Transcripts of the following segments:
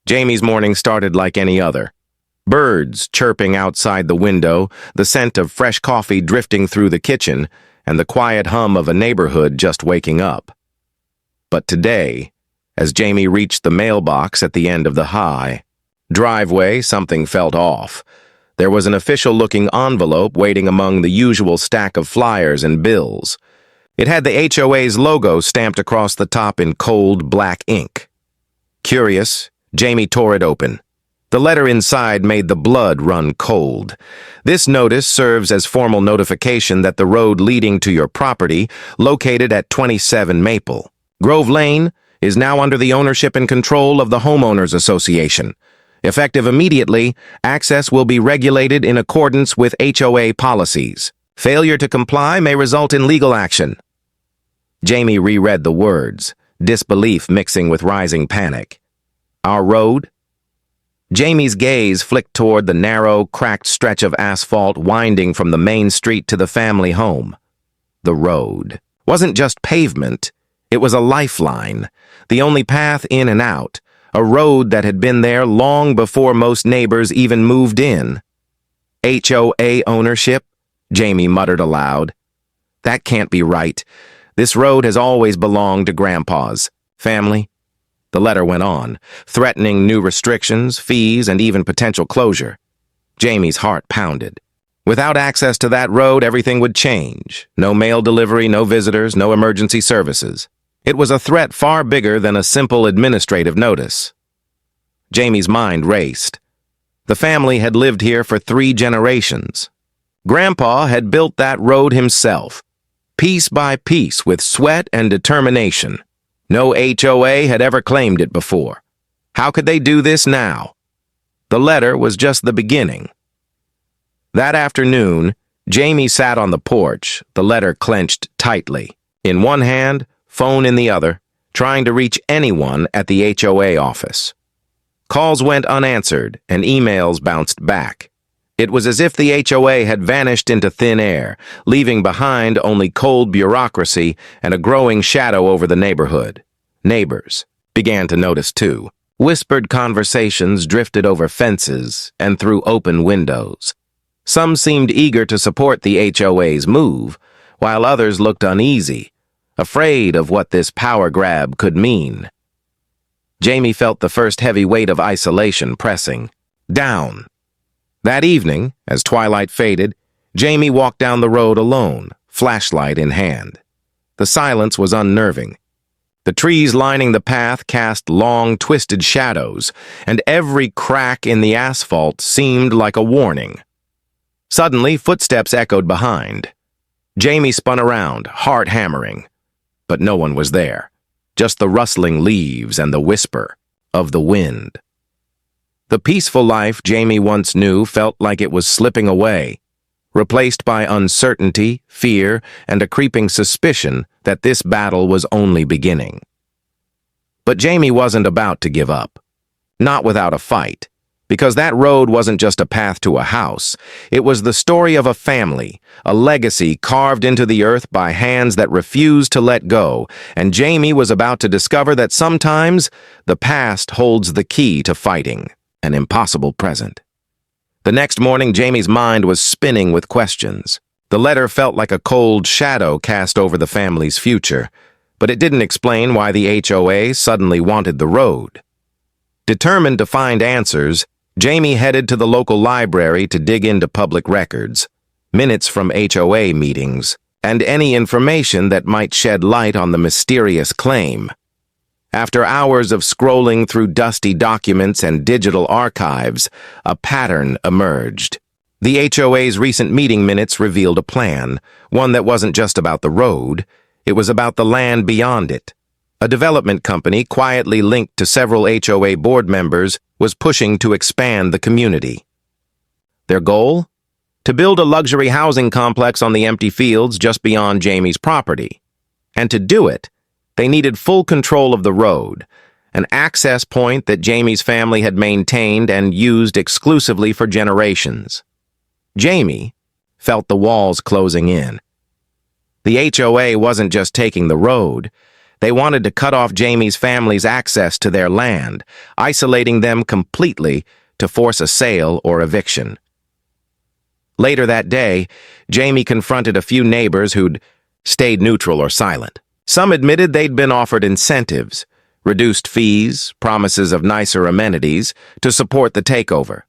Jamie's morning started like any other. Birds chirping outside the window, the scent of fresh coffee drifting through the kitchen, and the quiet hum of a neighborhood just waking up. But today, as Jamie reached the mailbox at the end of the high driveway, something felt off. There was an official-looking envelope waiting among the usual stack of flyers and bills. It had the HOA's logo stamped across the top in cold black ink. Curious, Jamie tore it open. The letter inside made the blood run cold. This notice serves as formal notification that the road leading to your property, located at 27 Maple Grove Lane, is now under the ownership and control of the Homeowners Association. Effective immediately, access will be regulated in accordance with HOA policies. Failure to comply may result in legal action. Jamie reread the words, disbelief mixing with rising panic. Our road? Jamie's gaze flicked toward the narrow, cracked stretch of asphalt winding from the main street to the family home. The road wasn't just pavement, it was a lifeline, the only path in and out, a road that had been there long before most neighbors even moved in. HOA ownership? Jamie muttered aloud. That can't be right. This road has always belonged to Grandpa's family. The letter went on, threatening new restrictions, fees, and even potential closure. Jamie's heart pounded. Without access to that road, everything would change. No mail delivery, no visitors, no emergency services. It was a threat far bigger than a simple administrative notice. Jamie's mind raced. The family had lived here for 3 generations. Grandpa had built that road himself, piece by piece with sweat and determination. No HOA had ever claimed it before. How could they do this now? The letter was just the beginning. That afternoon, Jamie sat on the porch, the letter clenched tightly. In one hand, phone in the other, trying to reach anyone at the HOA office. Calls went unanswered and emails bounced back. It was as if the HOA had vanished into thin air, leaving behind only cold bureaucracy and a growing shadow over the neighborhood. Neighbors began to notice too. Whispered conversations drifted over fences and through open windows. Some seemed eager to support the HOA's move, while others looked uneasy, afraid of what this power grab could mean. Jamie felt the first heavy weight of isolation pressing down. That evening, as twilight faded, Jamie walked down the road alone, flashlight in hand. The silence was unnerving. The trees lining the path cast long, twisted shadows, and every crack in the asphalt seemed like a warning. Suddenly, footsteps echoed behind. Jamie spun around, heart hammering. But no one was there, just the rustling leaves and the whisper of the wind. The peaceful life Jamie once knew felt like it was slipping away, replaced by uncertainty, fear, and a creeping suspicion that this battle was only beginning. But Jamie wasn't about to give up. Not without a fight. Because that road wasn't just a path to a house. It was the story of a family, a legacy carved into the earth by hands that refused to let go, and Jamie was about to discover that sometimes the past holds the key to fighting an impossible present. The next morning, Jamie's mind was spinning with questions. The letter felt like a cold shadow cast over the family's future, but it didn't explain why the HOA suddenly wanted the road. Determined to find answers, Jamie headed to the local library to dig into public records, minutes from HOA meetings, and any information that might shed light on the mysterious claim. After hours of scrolling through dusty documents and digital archives, a pattern emerged. The HOA's recent meeting minutes revealed a plan, one that wasn't just about the road, it was about the land beyond it. A development company quietly linked to several HOA board members was pushing to expand the community. Their goal? To build a luxury housing complex on the empty fields just beyond Jamie's property. And to do it, they needed full control of the road, an access point that Jamie's family had maintained and used exclusively for generations. Jamie felt the walls closing in. The HOA wasn't just taking the road, They wanted to cut off Jamie's family's access to their land, isolating them completely to force a sale or eviction. Later that day, Jamie confronted a few neighbors who'd stayed neutral or silent. Some admitted they'd been offered incentives, reduced fees, promises of nicer amenities to support the takeover.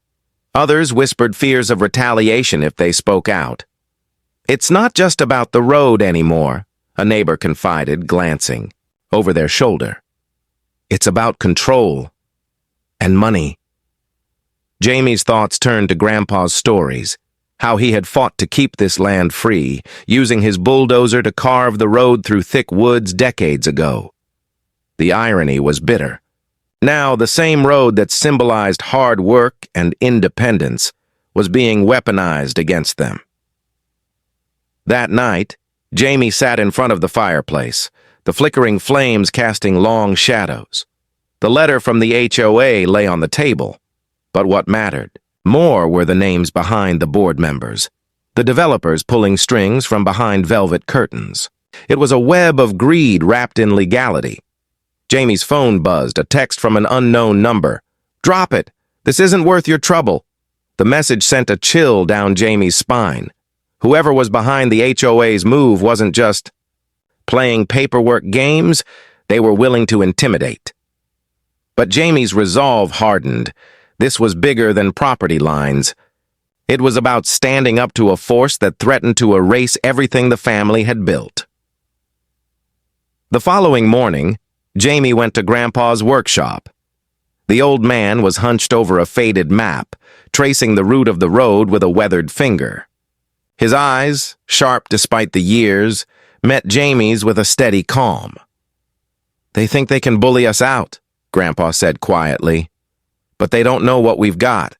Others whispered fears of retaliation if they spoke out. "It's not just about the road anymore," a neighbor confided, glancing over their shoulder. "It's about control and money." Jamie's thoughts turned to Grandpa's stories, how he had fought to keep this land free, using his bulldozer to carve the road through thick woods decades ago. The irony was bitter. Now, the same road that symbolized hard work and independence was being weaponized against them. That night, Jamie sat in front of the fireplace, the flickering flames casting long shadows. The letter from the HOA lay on the table, but what mattered more were the names behind the board members, the developers pulling strings from behind velvet curtains. It was a web of greed wrapped in legality. Jamie's phone buzzed, a text from an unknown number. "Drop it! This isn't worth your trouble." The message sent a chill down Jamie's spine. Whoever was behind the HOA's move wasn't just playing paperwork games, they were willing to intimidate. But Jamie's resolve hardened. This was bigger than property lines. It was about standing up to a force that threatened to erase everything the family had built. The following morning, Jamie went to Grandpa's workshop. The old man was hunched over a faded map, tracing the route of the road with a weathered finger. His eyes, sharp despite the years, met Jamie's with a steady calm. "They think they can bully us out," Grandpa said quietly. "But they don't know what we've got.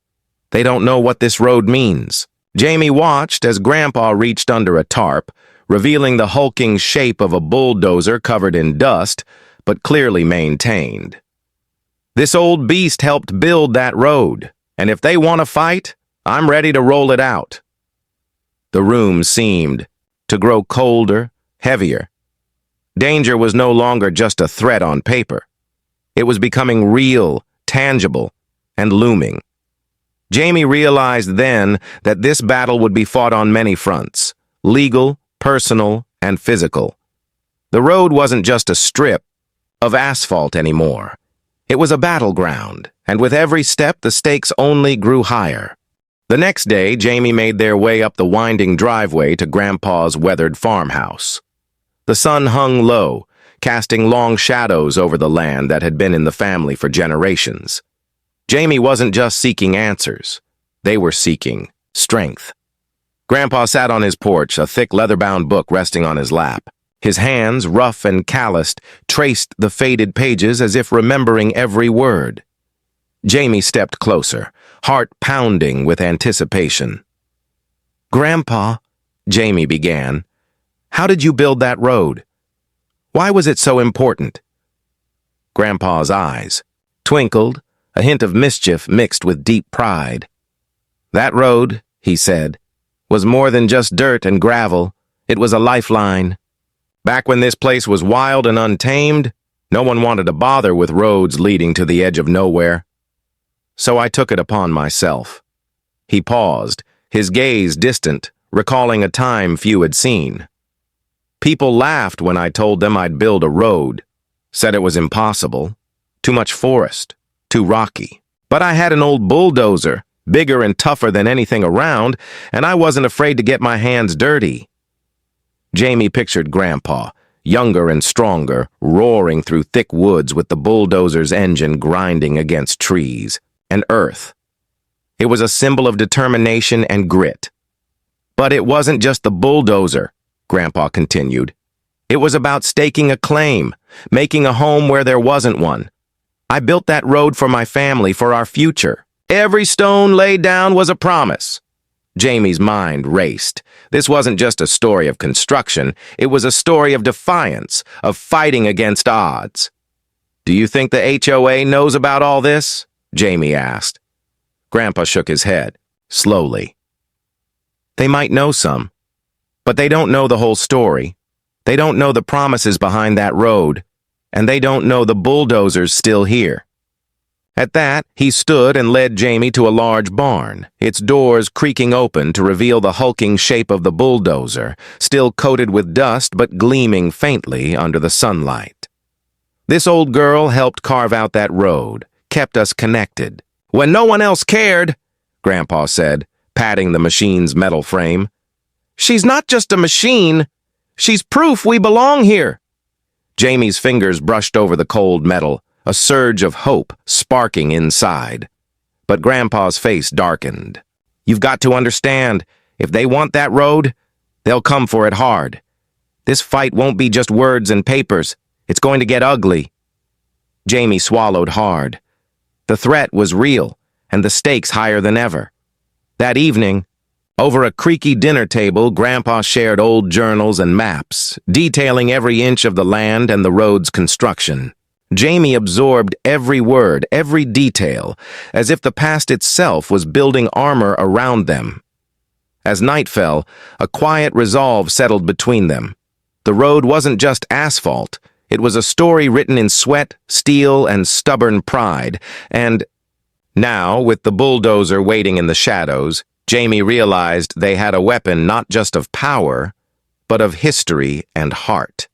They don't know what this road means." Jamie watched as Grandpa reached under a tarp, revealing the hulking shape of a bulldozer covered in dust, but clearly maintained. "This old beast helped build that road, and if they want to fight, I'm ready to roll it out." The room seemed to grow colder, heavier. Danger was no longer just a threat on paper. It was becoming real, tangible, and looming. Jamie realized then that this battle would be fought on many fronts: legal, personal, and physical. The road wasn't just a strip of asphalt anymore. It was a battleground, and with every step the stakes only grew higher. The next day, Jamie made their way up the winding driveway to Grandpa's weathered farmhouse. The sun hung low, casting long shadows over the land that had been in the family for generations. Jamie wasn't just seeking answers. They were seeking strength. Grandpa sat on his porch, a thick leather-bound book resting on his lap. His hands, rough and calloused, traced the faded pages as if remembering every word. Jamie stepped closer, heart pounding with anticipation. "Grandpa," Jamie began, "how did you build that road? Why was it so important?" Grandpa's eyes twinkled, a hint of mischief mixed with deep pride. "That road," he said, "was more than just dirt and gravel. It was a lifeline. Back when this place was wild and untamed, no one wanted to bother with roads leading to the edge of nowhere. So I took it upon myself." He paused, his gaze distant, recalling a time few had seen. "People laughed when I told them I'd build a road, said it was impossible, too much forest, too rocky. But I had an old bulldozer, bigger and tougher than anything around, and I wasn't afraid to get my hands dirty." Jamie pictured Grandpa, younger and stronger, roaring through thick woods with the bulldozer's engine grinding against trees and earth. It was a symbol of determination and grit. "But it wasn't just the bulldozer," Grandpa continued. "It was about staking a claim, making a home where there wasn't one. I built that road for my family, for our future. Every stone laid down was a promise." Jamie's mind raced. This wasn't just a story of construction, it was a story of defiance, of fighting against odds. "Do you think the HOA knows about all this?" Jamie asked. Grandpa shook his head, slowly. "They might know some, but they don't know the whole story. They don't know the promises behind that road. and they don't know the bulldozer's still here. At that, he stood and led Jamie to a large barn, its doors creaking open to reveal the hulking shape of the bulldozer, still coated with dust but gleaming faintly under the sunlight. This old girl helped carve out that road, kept us connected. "When no one else cared," Grandpa said, patting the machine's metal frame. "She's not just a machine. She's proof we belong here." Jamie's fingers brushed over the cold metal, a surge of hope sparking inside. But Grandpa's face darkened. "You've got to understand, if they want that road, they'll come for it hard. This fight won't be just words and papers. It's going to get ugly." Jamie swallowed hard. The threat was real, and the stakes higher than ever. That evening, over a creaky dinner table, Grandpa shared old journals and maps, detailing every inch of the land and the road's construction. Jamie absorbed every word, every detail, as if the past itself was building armor around them. As night fell, a quiet resolve settled between them. The road wasn't just asphalt. It was a story written in sweat, steel, and stubborn pride, and now, with the bulldozer waiting in the shadows, Jamie realized they had a weapon not just of power, but of history and heart.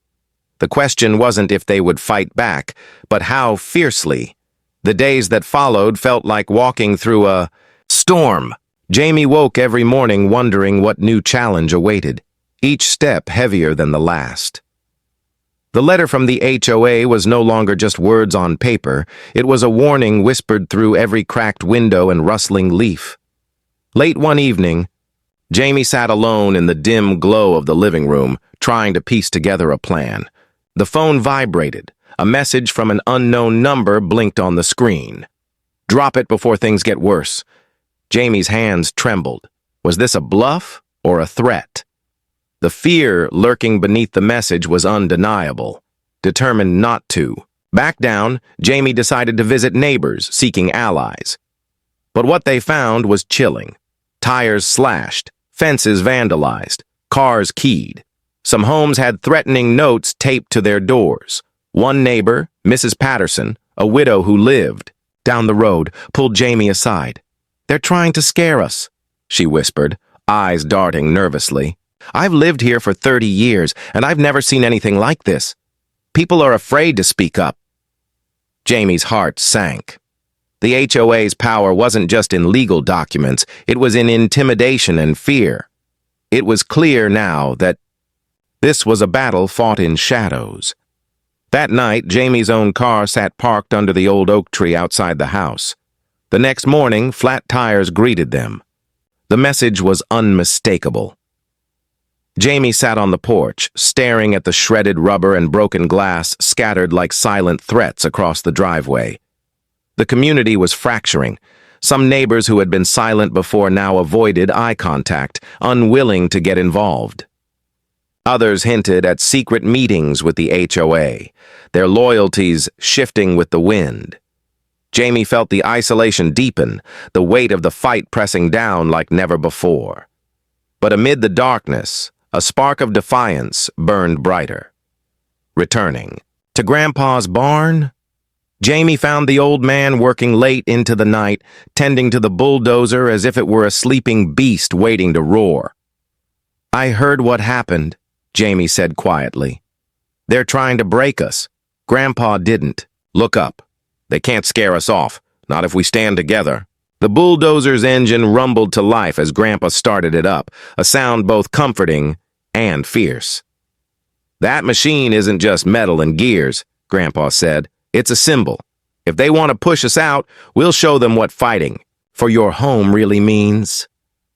The question wasn't if they would fight back, but how fiercely. The days that followed felt like walking through a storm. Jamie woke every morning wondering what new challenge awaited, each step heavier than the last. The letter from the HOA was no longer just words on paper. It was a warning whispered through every cracked window and rustling leaf. Late one evening, Jamie sat alone in the dim glow of the living room, trying to piece together a plan. The phone vibrated. A message from an unknown number blinked on the screen. "Drop it before things get worse." Jamie's hands trembled. Was this a bluff or a threat? The fear lurking beneath the message was undeniable. Determined not to back down, Jamie decided to visit neighbors seeking allies. But what they found was chilling. Tires slashed, fences vandalized, cars keyed. Some homes had threatening notes taped to their doors. One neighbor, Mrs. Patterson, a widow who lived down the road, pulled Jamie aside. "They're trying to scare us," she whispered, eyes darting nervously. "I've lived here for 30 years, and I've never seen anything like this. People are afraid to speak up." Jamie's heart sank. The HOA's power wasn't just in legal documents, it was in intimidation and fear. It was clear now that this was a battle fought in shadows. That night, Jamie's own car sat parked under the old oak tree outside the house. The next morning, flat tires greeted them. The message was unmistakable. Jamie sat on the porch, staring at the shredded rubber and broken glass scattered like silent threats across the driveway. The community was fracturing. Some neighbors who had been silent before now avoided eye contact, unwilling to get involved. Others hinted at secret meetings with the HOA, their loyalties shifting with the wind. Jamie felt the isolation deepen, the weight of the fight pressing down like never before. But amid the darkness, a spark of defiance burned brighter. Returning to Grandpa's barn, Jamie found the old man working late into the night, tending to the bulldozer as if it were a sleeping beast waiting to roar. "I heard what happened," Jamie said quietly. "They're trying to break us. Grandpa didn't. Look up. They can't scare us off, not if we stand together." The bulldozer's engine rumbled to life as Grandpa started it up, a sound both comforting and fierce. "That machine isn't just metal and gears," Grandpa said. "It's a symbol. If they want to push us out, we'll show them what fighting for your home really means."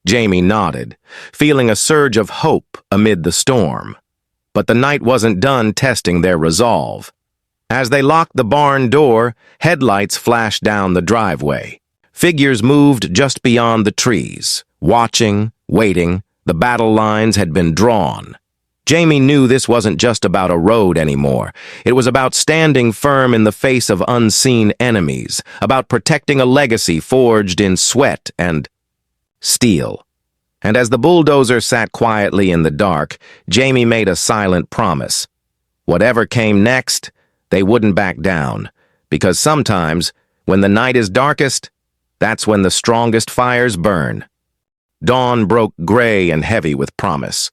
Jamie nodded, feeling a surge of hope amid the storm. But the night wasn't done testing their resolve. As they locked the barn door, headlights flashed down the driveway. Figures moved just beyond the trees, watching, waiting. The battle lines had been drawn. Jamie knew this wasn't just about a road anymore. It was about standing firm in the face of unseen enemies, about protecting a legacy forged in sweat and steel. And as the bulldozer sat quietly in the dark, Jamie made a silent promise. Whatever came next, They wouldn't back down, because sometimes, when the night is darkest, that's when the strongest fires burn. Dawn broke gray and heavy with promise.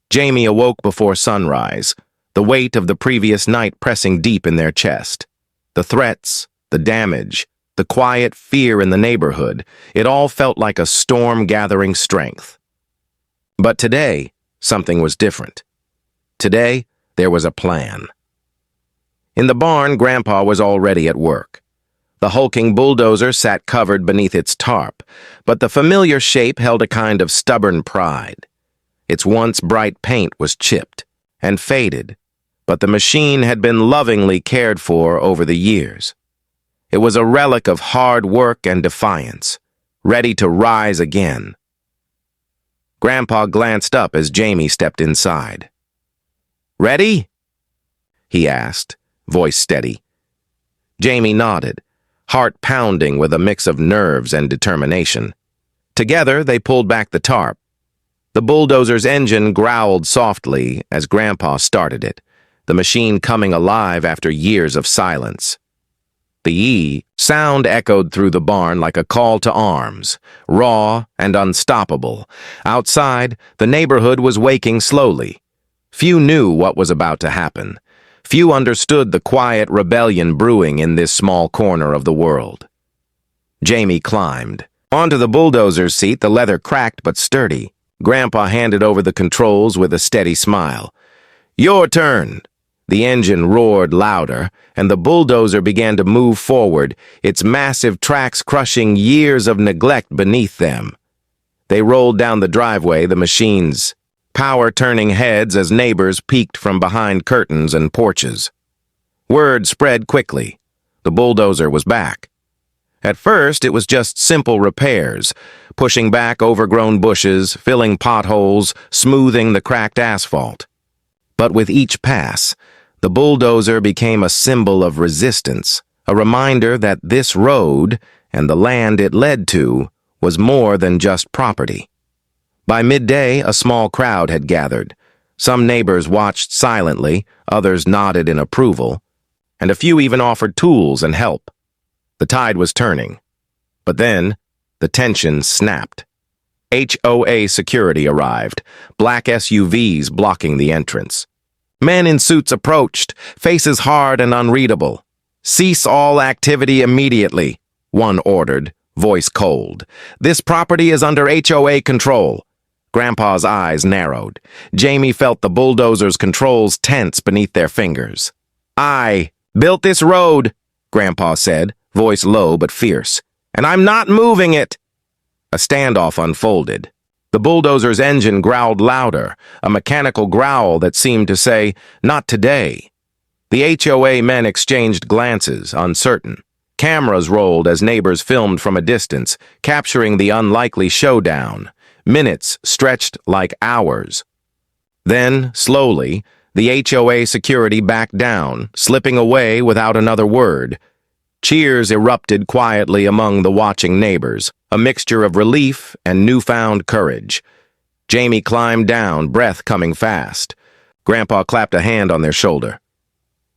Jamie awoke before sunrise, the weight of the previous night pressing deep in their chest. The threats, the damage, the quiet fear in the neighborhood, it all felt like a storm gathering strength. But today, something was different. Today, there was a plan. In the barn, Grandpa was already at work. The hulking bulldozer sat covered beneath its tarp, but the familiar shape held a kind of stubborn pride. Its once bright paint was chipped and faded, but the machine had been lovingly cared for over the years. It was a relic of hard work and defiance, ready to rise again. Grandpa glanced up as Jamie stepped inside. "Ready?" he asked, voice steady. Jamie nodded, heart pounding with a mix of nerves and determination. Together, they pulled back the tarp. The bulldozer's engine growled softly as Grandpa started it, the machine coming alive after years of silence. The sound echoed through the barn like a call to arms, raw and unstoppable. Outside, the neighborhood was waking slowly. Few knew what was about to happen. Few understood the quiet rebellion brewing in this small corner of the world. Jamie climbed. Onto the bulldozer's seat, the leather cracked but sturdy. Grandpa handed over the controls with a steady smile. "Your turn." The engine roared louder, and the bulldozer began to move forward, its massive tracks crushing years of neglect beneath them. They rolled down the driveway, the machine's power turning heads as neighbors peeked from behind curtains and porches. Word spread quickly. The bulldozer was back. At first, it was just simple repairs, pushing back overgrown bushes, filling potholes, smoothing the cracked asphalt. But with each pass, the bulldozer became a symbol of resistance, a reminder that this road, and the land it led to, was more than just property. By midday, a small crowd had gathered. Some neighbors watched silently, others nodded in approval, and a few even offered tools and help. The tide was turning. But then, the tension snapped. HOA security arrived, black SUVs blocking the entrance. Men in suits approached, faces hard and unreadable. "Cease all activity immediately," one ordered, voice cold. "This property is under HOA control." Grandpa's eyes narrowed. Jamie felt the bulldozer's controls tense beneath their fingers. "I built this road," Grandpa said, voice low but fierce, "and I'm not moving it." A standoff unfolded. The bulldozer's engine growled louder, a mechanical growl that seemed to say, "Not today." The HOA men exchanged glances, uncertain. Cameras rolled as neighbors filmed from a distance, capturing the unlikely showdown. Minutes stretched like hours. Then, slowly, the HOA security backed down, slipping away without another word. Cheers erupted quietly among the watching neighbors, a mixture of relief and newfound courage. Jamie climbed down, breath coming fast. Grandpa clapped a hand on their shoulder.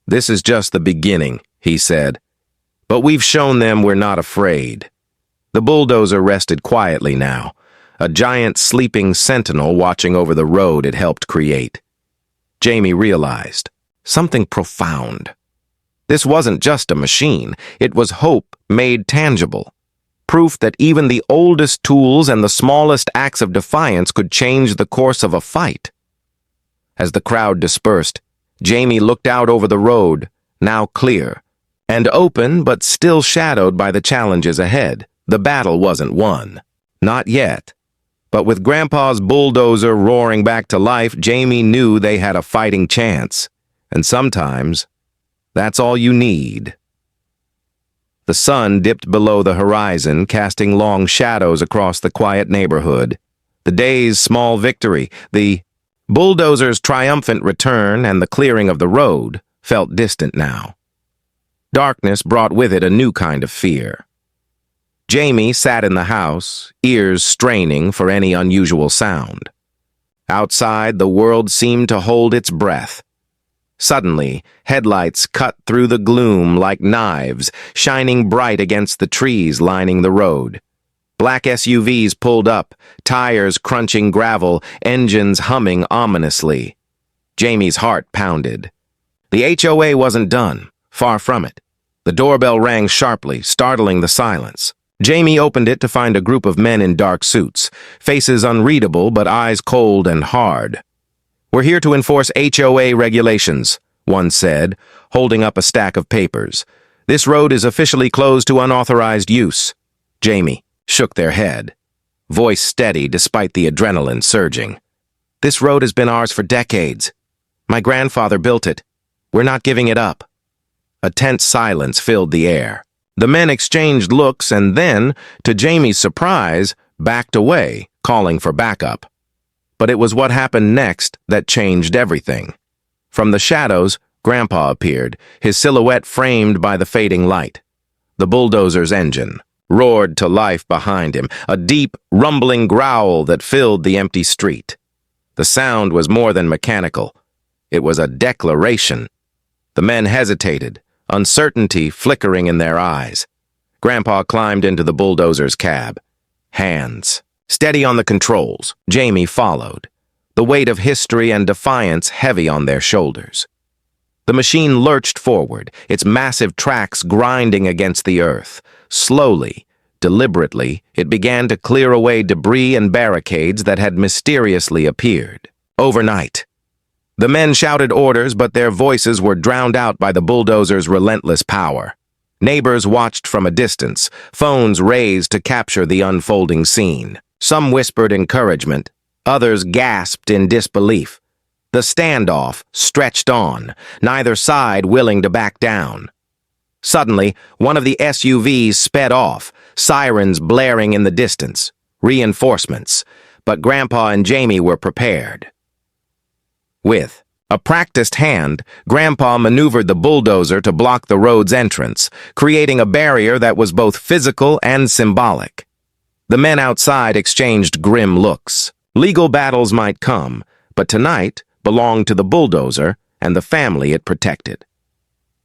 "This is just the beginning," he said. "But we've shown them we're not afraid." The bulldozer rested quietly now, a giant sleeping sentinel watching over the road it helped create. Jamie realized something profound. This wasn't just a machine, it was hope made tangible. Proof that even the oldest tools and the smallest acts of defiance could change the course of a fight. As the crowd dispersed, Jamie looked out over the road, now clear, and open but still shadowed by the challenges ahead. The battle wasn't won. Not yet. But with Grandpa's bulldozer roaring back to life, Jamie knew they had a fighting chance. And sometimes, that's all you need. The sun dipped below the horizon, casting long shadows across the quiet neighborhood. The day's small victory, the bulldozer's triumphant return, and the clearing of the road felt distant now. Darkness brought with it a new kind of fear. Jamie sat in the house, ears straining for any unusual sound. Outside, the world seemed to hold its breath. Suddenly, headlights cut through the gloom like knives, shining bright against the trees lining the road. Black SUVs pulled up, tires crunching gravel, engines humming ominously. Jamie's heart pounded. The HOA wasn't done, far from it. The doorbell rang sharply, startling the silence. Jamie opened it to find a group of men in dark suits, faces unreadable but eyes cold and hard. "We're here to enforce HOA regulations," one said, holding up a stack of papers. "This road is officially closed to unauthorized use." Jamie shook their head, voice steady despite the adrenaline surging. "This road has been ours for decades. My grandfather built it. We're not giving it up." A tense silence filled the air. The men exchanged looks and then, to Jamie's surprise, backed away, calling for backup. But it was what happened next that changed everything. From the shadows, Grandpa appeared, his silhouette framed by the fading light. The bulldozer's engine roared to life behind him, a deep, rumbling growl that filled the empty street. The sound was more than mechanical. It was a declaration. The men hesitated, uncertainty flickering in their eyes. Grandpa climbed into the bulldozer's cab. Hands steady on the controls. Jamie followed, the weight of history and defiance heavy on their shoulders. The machine lurched forward, its massive tracks grinding against the earth. Slowly, deliberately, it began to clear away debris and barricades that had mysteriously appeared. Overnight. The men shouted orders, but their voices were drowned out by the bulldozer's relentless power. Neighbors watched from a distance, phones raised to capture the unfolding scene. Some whispered encouragement, others gasped in disbelief. The standoff stretched on, neither side willing to back down. Suddenly, one of the SUVs sped off, sirens blaring in the distance. Reinforcements, but Grandpa and Jamie were prepared. With a practiced hand, Grandpa maneuvered the bulldozer to block the road's entrance, creating a barrier that was both physical and symbolic. The men outside exchanged grim looks. Legal battles might come, but tonight belonged to the bulldozer and the family it protected.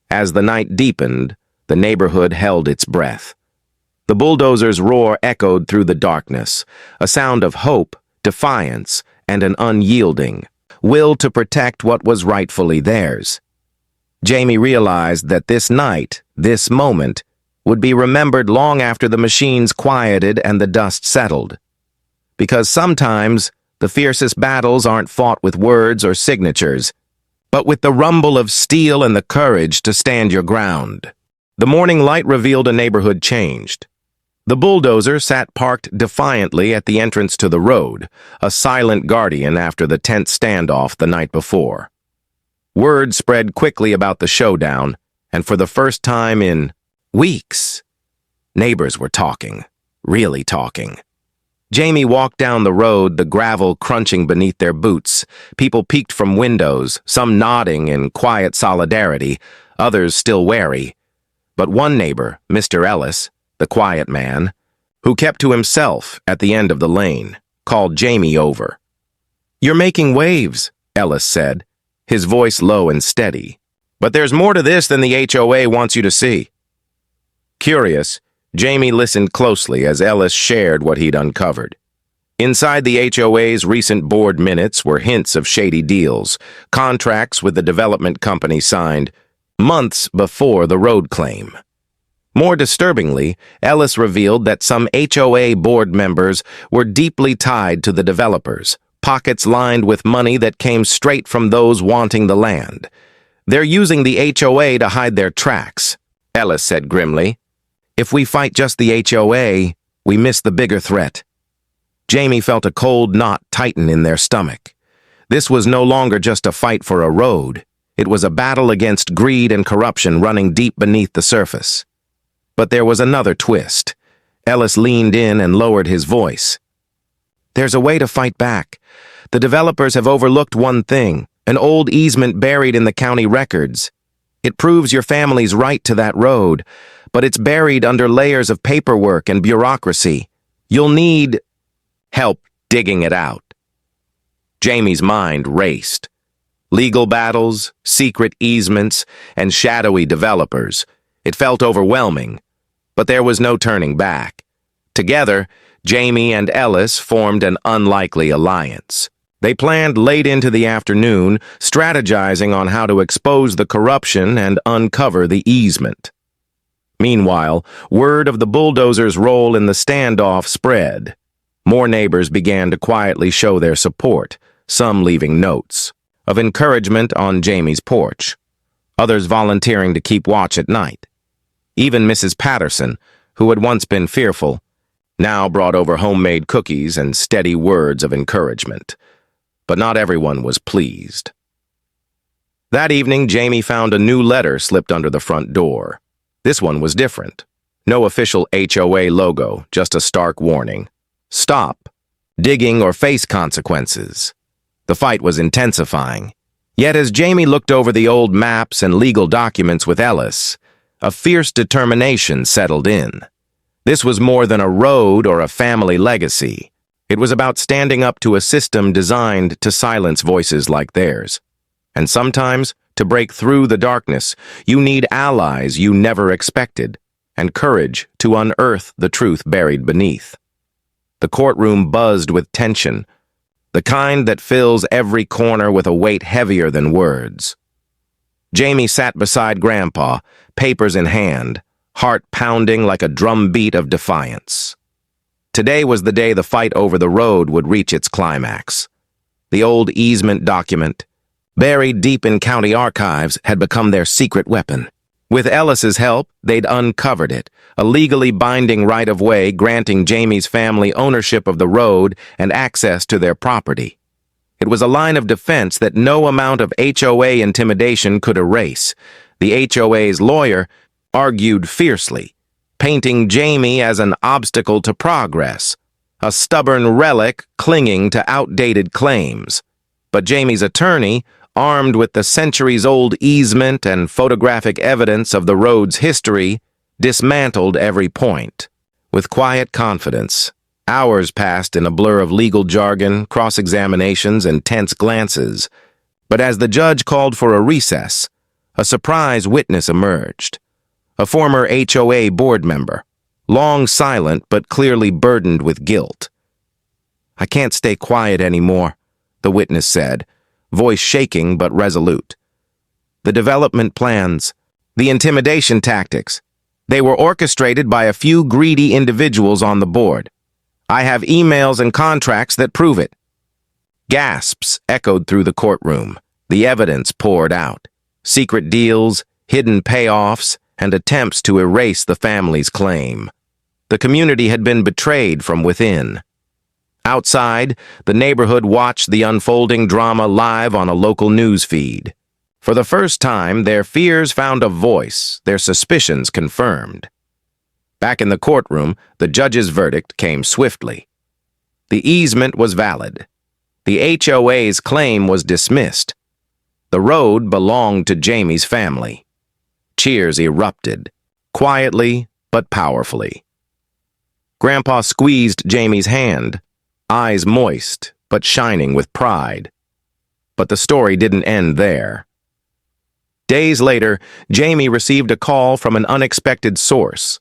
As the night deepened, the neighborhood held its breath. The bulldozer's roar echoed through the darkness, a sound of hope, defiance, and an unyielding will to protect what was rightfully theirs. Jamie realized that this night, this moment, would be remembered long after the machines quieted and the dust settled. Because sometimes, the fiercest battles aren't fought with words or signatures, but with the rumble of steel and the courage to stand your ground. The morning light revealed a neighborhood changed. The bulldozer sat parked defiantly at the entrance to the road, a silent guardian after the tense standoff the night before. Word spread quickly about the showdown, and for the first time in weeks, neighbors were talking, really talking. Jamie walked down the road, the gravel crunching beneath their boots. People peeked from windows, some nodding in quiet solidarity, others still wary. But one neighbor, Mr. Ellis, the quiet man, who kept to himself at the end of the lane, called Jamie over. "You're making waves," Ellis said, his voice low and steady. "But there's more to this than the HOA wants you to see." Curious, Jamie listened closely as Ellis shared what he'd uncovered. Inside the HOA's recent board minutes were hints of shady deals, contracts with the development company signed months before the road claim. More disturbingly, Ellis revealed that some HOA board members were deeply tied to the developers, pockets lined with money that came straight from those wanting the land. "They're using the HOA to hide their tracks," Ellis said grimly. "If we fight just the HOA, we miss the bigger threat." Jamie felt a cold knot tighten in their stomach. This was no longer just a fight for a road. It was a battle against greed and corruption running deep beneath the surface. But there was another twist. Ellis leaned in and lowered his voice. "There's a way to fight back. The developers have overlooked one thing, an old easement buried in the county records. It proves your family's right to that road, but it's buried under layers of paperwork and bureaucracy. You'll need help digging it out." Jamie's mind raced. Legal battles, secret easements, and shadowy developers. It felt overwhelming, but there was no turning back. Together, Jamie and Ellis formed an unlikely alliance. They planned late into the afternoon, strategizing on how to expose the corruption and uncover the easement. Meanwhile, word of the Bulldozer's role in the standoff spread. More neighbors began to quietly show their support, some leaving notes of encouragement on Jamie's porch, others volunteering to keep watch at night. Even Mrs. Patterson, who had once been fearful, now brought over homemade cookies and steady words of encouragement. But not everyone was pleased. That evening, Jamie found a new letter slipped under the front door. This one was different. No official HOA logo, just a stark warning. Stop. Digging or face consequences. The fight was intensifying. Yet as Jamie looked over the old maps and legal documents with Ellis, a fierce determination settled in. This was more than a road or a family legacy. It was about standing up to a system designed to silence voices like theirs. And sometimes, to break through the darkness, you need allies you never expected, and courage to unearth the truth buried beneath. The courtroom buzzed with tension, the kind that fills every corner with a weight heavier than words. Jamie sat beside Grandpa, papers in hand, heart pounding like a drumbeat of defiance. Today was the day the fight over the road would reach its climax. The old easement document, buried deep in county archives, had become their secret weapon. With Ellis's help, they'd uncovered it, a legally binding right-of-way granting Jamie's family ownership of the road and access to their property. It was a line of defense that no amount of HOA intimidation could erase. The HOA's lawyer argued fiercely, painting Jamie as an obstacle to progress, a stubborn relic clinging to outdated claims. But Jamie's attorney, armed with the centuries-old easement and photographic evidence of the road's history, dismantled every point. With quiet confidence, hours passed in a blur of legal jargon, cross-examinations, and tense glances. But as the judge called for a recess, a surprise witness emerged. A former HOA board member, long silent but clearly burdened with guilt. "I can't stay quiet anymore," the witness said, voice shaking but resolute. "The development plans, the intimidation tactics, they were orchestrated by a few greedy individuals on the board. I have emails and contracts that prove it." Gasps echoed through the courtroom. The evidence poured out. Secret deals, hidden payoffs, and attempts to erase the family's claim. The community had been betrayed from within. Outside, the neighborhood watched the unfolding drama live on a local news feed. For the first time, their fears found a voice, their suspicions confirmed. Back in the courtroom, the judge's verdict came swiftly. The easement was valid. The HOA's claim was dismissed. The road belonged to Jamie's family. Cheers erupted, quietly but powerfully. Grandpa squeezed Jamie's hand, eyes moist but shining with pride. But the story didn't end there. Days later, Jamie received a call from an unexpected source,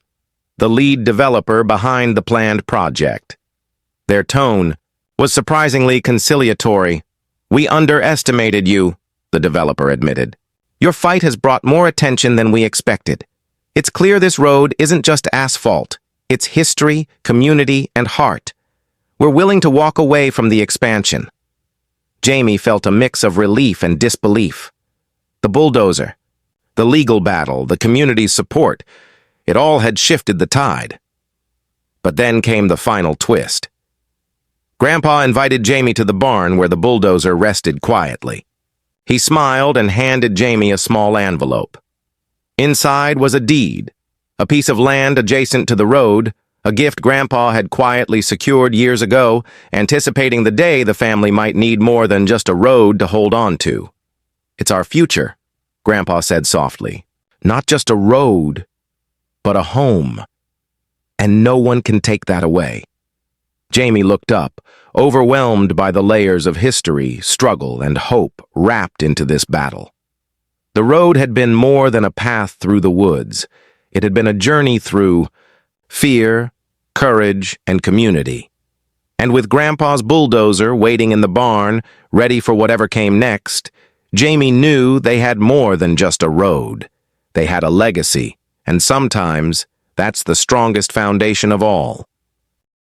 the lead developer behind the planned project. Their tone was surprisingly conciliatory. "We underestimated you," the developer admitted. "Your fight has brought more attention than we expected. It's clear this road isn't just asphalt. It's history, community, and heart. We're willing to walk away from the expansion." Jamie felt a mix of relief and disbelief. The bulldozer, the legal battle, the community's support, it all had shifted the tide. But then came the final twist. Grandpa invited Jamie to the barn where the bulldozer rested quietly. He smiled and handed Jamie a small envelope. Inside was a deed, a piece of land adjacent to the road, a gift Grandpa had quietly secured years ago, anticipating the day the family might need more than just a road to hold on to. "It's our future," Grandpa said softly. "Not just a road, but a home. And no one can take that away." Jamie looked up, overwhelmed by the layers of history, struggle, and hope wrapped into this battle. The road had been more than a path through the woods. It had been a journey through fear, courage, and community. And with Grandpa's bulldozer waiting in the barn, ready for whatever came next, Jamie knew they had more than just a road. They had a legacy, and sometimes that's the strongest foundation of all.